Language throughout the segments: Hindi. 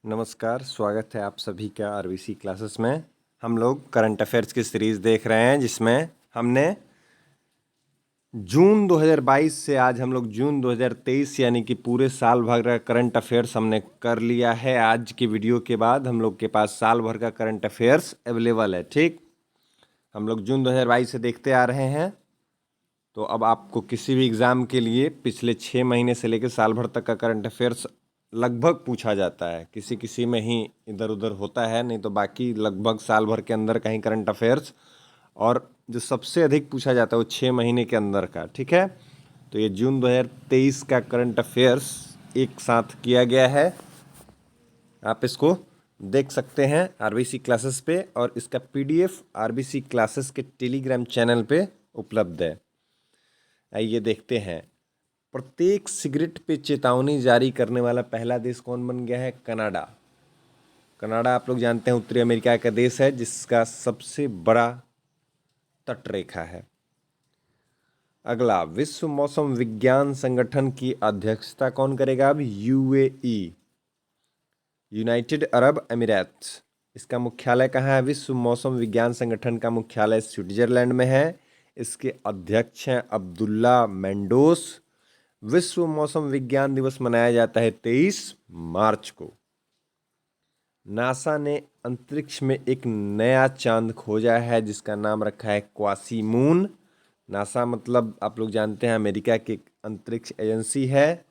नमस्कार, स्वागत है आप सभी का आरबीसी क्लासेस में। हम लोग करंट अफेयर्स की सीरीज़ देख रहे हैं जिसमें हमने जून 2022 से आज हम लोग जून 2023 यानी कि पूरे साल भर का करंट अफेयर्स हमने कर लिया है। आज की वीडियो के बाद हम लोग के पास साल भर का करंट अफेयर्स अवेलेबल है। ठीक, हम लोग जून 2022 से देखते आ रहे हैं, तो अब आपको किसी भी एग्ज़ाम के लिए पिछले 6 महीने से लेकर साल भर तक का करंट अफेयर्स लगभग पूछा जाता है। किसी किसी में ही इधर उधर होता है, नहीं तो बाकी लगभग साल भर के अंदर का ही करंट अफेयर्स, और जो सबसे अधिक पूछा जाता है वो 6 महीने के अंदर का। ठीक है, तो ये जून 2023 का करंट अफेयर्स एक साथ किया गया है। आप इसको देख सकते हैं आरबीसी क्लासेस पे, और इसका पीडीएफ आरबीसी क्लासेस के टेलीग्राम चैनल पे उपलब्ध है। आइए देखते हैं। प्रत्येक सिगरेट पे चेतावनी जारी करने वाला पहला देश कौन बन गया है? कनाडा। कनाडा आप लोग जानते हैं उत्तरी अमेरिका का देश है जिसका सबसे बड़ा तटरेखा है। अगला, विश्व मौसम विज्ञान संगठन की अध्यक्षता कौन करेगा? अब यूएई, यूनाइटेड अरब अमीरात। इसका मुख्यालय कहाँ है? विश्व मौसम विज्ञान संगठन का मुख्यालय स्विट्जरलैंड में है। इसके अध्यक्ष हैं अब्दुल्ला मेंडोस। विश्व मौसम विज्ञान दिवस मनाया जाता है 23 मार्च को। नासा ने अंतरिक्ष में एक नया चांद खोजा है जिसका नाम रखा है क्वासी मून। नासा मतलब आप लोग जानते हैं अमेरिका की एक अंतरिक्ष एजेंसी है।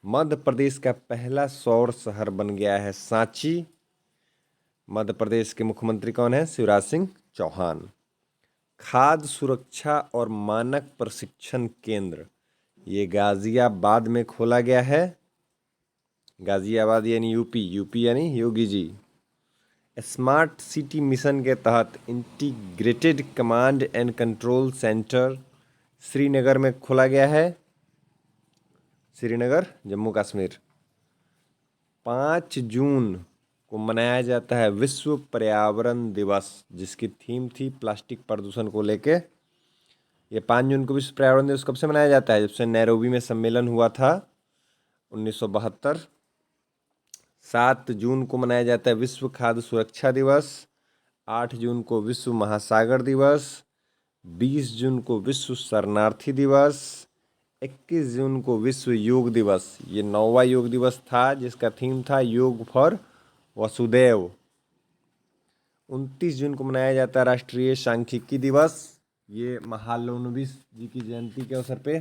मध्य प्रदेश का पहला सौर शहर बन गया है सांची। मध्य प्रदेश के मुख्यमंत्री कौन है? शिवराज सिंह चौहान। खाद्य सुरक्षा और मानक प्रशिक्षण केंद्र ये गाजियाबाद में खोला गया है। गाजियाबाद यानी यूपी, यूपी यानी Yogi ji. Smart city mission के तहत integrated command and control centre Srinagar में खोला गया है। श्रीनगर, जम्मू कश्मीर। 5 जून को मनाया जाता है विश्व पर्यावरण दिवस, जिसकी थीम थी प्लास्टिक प्रदूषण को लेके। ये 5 जून को विश्व पर्यावरण दिवस कब से मनाया जाता है? जब से नैरोबी में सम्मेलन हुआ था 1972। 7 जून को मनाया जाता है विश्व खाद्य सुरक्षा दिवस। 8 जून को विश्व महासागर दिवस। 20 जून को विश्व शरणार्थी दिवस। 21 जून को विश्व योग दिवस। ये 9वां योग दिवस था जिसका थीम था योग फॉर वसुदेव। 29 जून को मनाया जाता है राष्ट्रीय सांख्यिकी दिवस। ये महालनोबिस जी की जयंती के अवसर पे।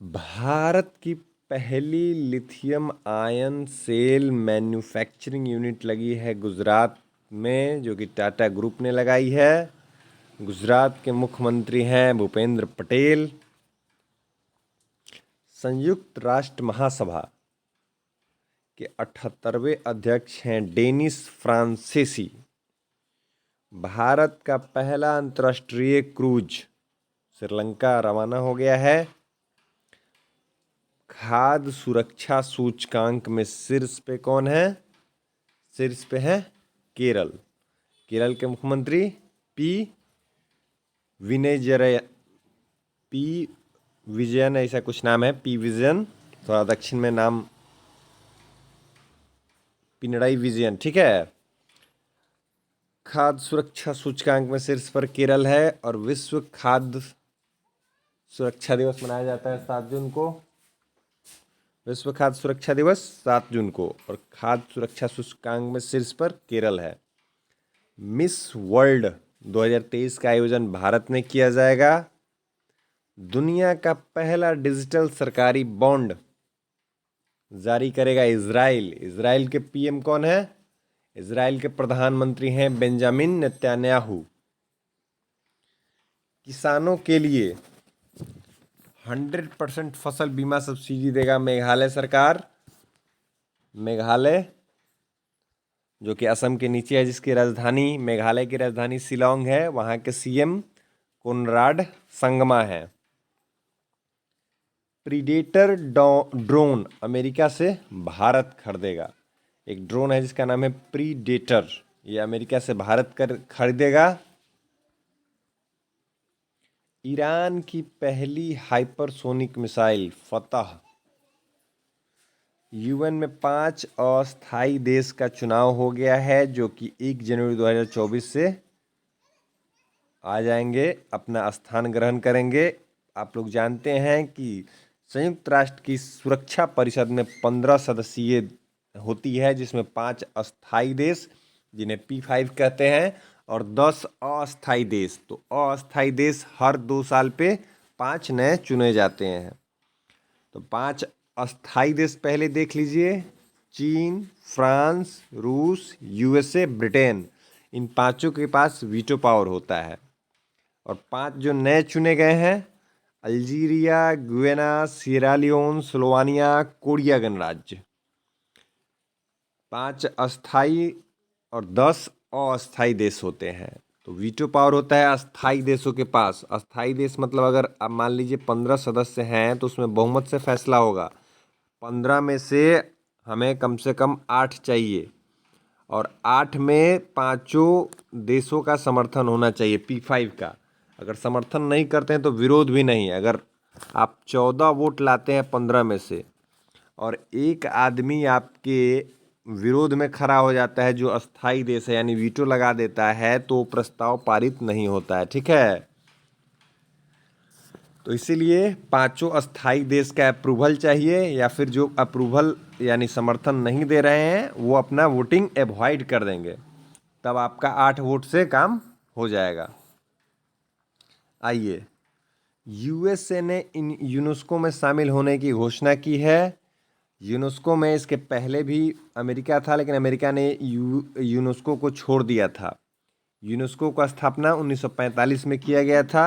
भारत की पहली lithium ion cell manufacturing unit लगी है गुजरात में, जो कि टाटा ग्रुप ने लगाई है। गुजरात के मुख्यमंत्री हैं भूपेंद्र पटेल। संयुक्त राष्ट्र महासभा के 78वें अध्यक्ष हैं डेनिस फ्रांसीसी। भारत का पहला अंतर्राष्ट्रीय क्रूज श्रीलंका रवाना हो गया है। खाद्य सुरक्षा सूचकांक में शीर्ष पे कौन है? शीर्ष पे है केरल। केरल के मुख्यमंत्री पी विजयन ऐसा कुछ नाम है, पी विजयन। थोड़ा दक्षिण में नाम पिनराई विजयन। ठीक है, खाद्य सुरक्षा सूचकांक में शीर्ष पर केरल है। और विश्व खाद्य सुरक्षा दिवस मनाया जाता है 7 जून को। विश्व खाद्य सुरक्षा दिवस 7 जून को, और खाद्य सुरक्षा सूचकांक में शीर्ष पर केरल है। मिस वर्ल्ड 2023 का आयोजन भारत में किया जाएगा। दुनिया का पहला डिजिटल सरकारी बॉन्ड जारी करेगा इजराइल। इजराइल के पीएम कौन है? इजराइल के प्रधानमंत्री हैं बेंजामिन नेतन्याहू। किसानों के लिए 100% फसल बीमा सब्सिडी देगा मेघालय सरकार। मेघालय जो कि असम के नीचे है, जिसकी राजधानी मेघालय की राजधानी शिलोंग है, वहाँ के सीएम कोनराड संगमा है। प्रीडेटर ड्रोन अमेरिका से भारत खरीदेगा। एक ड्रोन है जिसका नाम है प्रीडेटर, ये अमेरिका से भारत कर खरीदेगा। ईरान की पहली हाइपरसोनिक मिसाइल फतह। यूएन में 5 अस्थायी देश का चुनाव हो गया है जो कि 1 जनवरी 2024 से आ जाएंगे, अपना स्थान ग्रहण करेंगे। आप लोग जानते हैं कि संयुक्त राष्ट्र की सुरक्षा परिषद में 15 सदस्यीय होती है, जिसमें 5 अस्थायी देश जिन्हें P5 कहते हैं और 10 अस्थायी देश। तो अस्थायी देश हर 2 साल पे 5 नए चुने जाते हैं। तो 5 अस्थायी देश पहले देख लीजिए। चीन, फ्रांस, रूस, यूएसए, ब्रिटेन। इन पांचों के पास वीटो पावर होता है। और 5 जो नए चुने गए हैं, Algeria, Guyana, Sierra Leone, Slovenia, Korea गणराज्य। 5 अस्थाई और 10 अस्थाई देश होते हैं। तो वीटो पावर होता है अस्थाई देशों के पास। अस्थाई देश मतलब अगर आप मान लीजिए 15 सदस्य हैं तो उसमें बहुमत से फैसला होगा। 15 में से हमें कम से कम 8 चाहिए और 8 में पाँचों देशों का समर्थन होना चाहिए P5 का। अगर समर्थन नहीं करते हैं तो विरोध भी नहीं है। अगर आप 14 वोट लाते हैं 15 में से और एक आदमी आपके विरोध में खड़ा हो जाता है जो अस्थाई देश है, यानी वीटो लगा देता है, तो प्रस्ताव पारित नहीं होता है। ठीक है, तो इसीलिए पांचों अस्थाई देश का अप्रूवल चाहिए, या फिर जो अप्रूवल यानी समर्थन नहीं दे रहे हैं वो अपना वोटिंग एवॉइड कर देंगे, तब आपका 8 वोट से काम हो जाएगा। आइए, यूएसए ने इन यूनेस्को में शामिल होने की घोषणा की है। यूनेस्को में इसके पहले भी अमेरिका था, लेकिन अमेरिका ने यूनेस्को को छोड़ दिया था। यूनेस्को का स्थापना 1945 में किया गया था।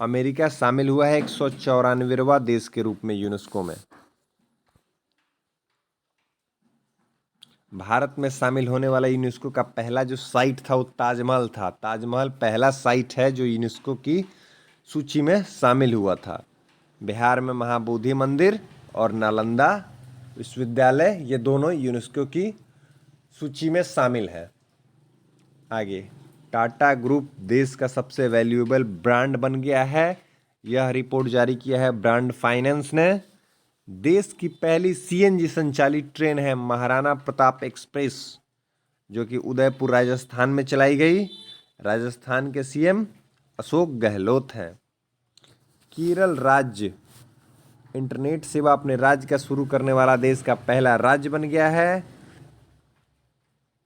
अमेरिका शामिल हुआ है 194वां देश के रूप में यूनेस्को में। भारत में शामिल होने वाला यूनेस्को का पहला जो साइट था वो ताजमहल था। ताजमहल पहला साइट है जो यूनेस्को की सूची में शामिल हुआ था। बिहार में महाबोधि मंदिर और नालंदा विश्वविद्यालय, ये दोनों यूनेस्को की सूची में शामिल है। आगे, टाटा ग्रुप देश का सबसे वैल्यूएबल ब्रांड बन गया है। यह रिपोर्ट जारी किया है ब्रांड फाइनेंस ने। देश की पहली सीएनजी संचालित ट्रेन है महाराणा प्रताप एक्सप्रेस, जो कि उदयपुर राजस्थान में चलाई गई। राजस्थान के सीएम अशोक गहलोत हैं। केरल राज्य इंटरनेट सेवा अपने राज्य का शुरू करने वाला देश का पहला राज्य बन गया है।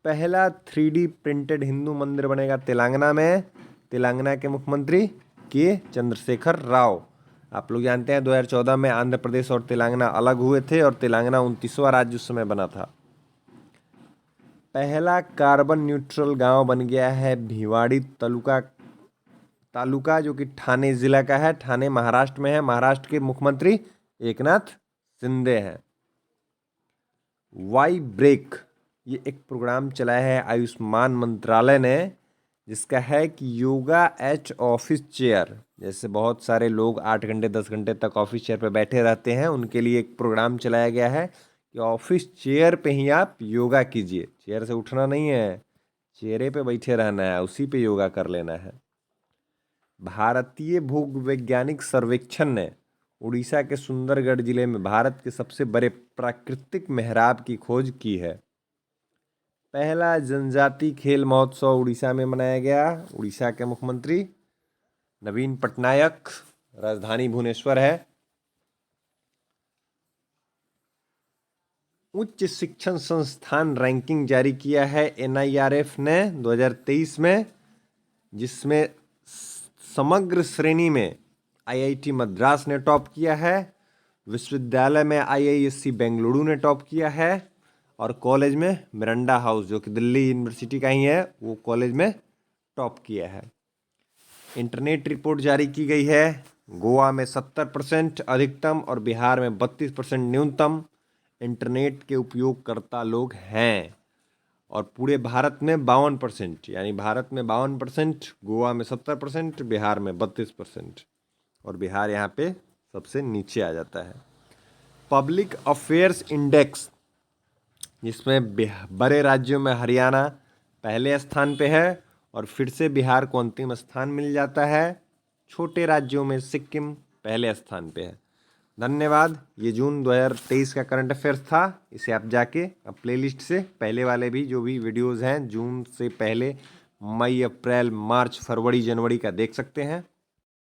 पहला 3D प्रिंटेड हिंदू मंदिर बनेगा तेलंगाना में। तेलंगाना के मुख्यमंत्री के चंद्रशेखर राव। आप लोग जानते हैं 2014 में आंध्र प्रदेश और तेलंगाना अलग हुए थे और तेलंगाना 29वां राज्य उस समय बना था। पहला कार्बन न्यूट्रल गांव बन गया है भिवाड़ी तालुका, जो कि ठाणे जिला का है। ठाणे महाराष्ट्र में है। महाराष्ट्र के मुख्यमंत्री एकनाथ शिंदे हैं। वाई ब्रेक, ये एक प्रोग्राम चलाया है आयुष्मान मंत्रालय ने, जिसका है कि योगा एट ऑफिस चेयर। जैसे बहुत सारे लोग 8 घंटे 10 घंटे तक ऑफिस चेयर पर बैठे रहते हैं, उनके लिए एक प्रोग्राम चलाया गया है कि ऑफिस चेयर पे ही आप योगा कीजिए। चेयर से उठना नहीं है, चेहरे पे बैठे रहना है, उसी पे योगा कर लेना है। भारतीय भूवैज्ञानिक सर्वेक्षण ने उड़ीसा के सुंदरगढ़ जिले में भारत के सबसे बड़े प्राकृतिक मेहराब की खोज की है। पहला जनजाति खेल महोत्सव उड़ीसा में मनाया गया। उड़ीसा के मुख्यमंत्री नवीन पटनायक। राजधानी भुवनेश्वर है। उच्च शिक्षण संस्थान रैंकिंग जारी किया है NIRF ने 2023 में, जिसमें समग्र श्रेणी में IIT मद्रास ने टॉप किया है। विश्वविद्यालय में IISc बेंगलुरु ने टॉप किया है और कॉलेज में मिरांडा हाउस, जो कि दिल्ली यूनिवर्सिटी का ही है, वो कॉलेज में टॉप किया है। इंटरनेट रिपोर्ट जारी की गई है। गोवा में 70% अधिकतम और बिहार में 32% न्यूनतम इंटरनेट के उपयोगकर्ता लोग हैं। और पूरे भारत में 52%, यानी भारत में 52%, गोवा में 70%, बिहार में 32%, और बिहार यहाँ पे सबसे नीचे आ जाता है। पब्लिक अफेयर्स इंडेक्स, जिसमें बड़े राज्यों में हरियाणा पहले स्थान पे है और फिर से बिहार को अंतिम स्थान मिल जाता है। छोटे राज्यों में सिक्किम पहले स्थान पे है। धन्यवाद। ये जून 2023 का करंट अफेयर्स था। इसे आप जाके अब प्लेलिस्ट से पहले वाले भी जो भी वीडियोस हैं जून से पहले, मई, अप्रैल, मार्च, फरवरी, जनवरी का देख सकते हैं।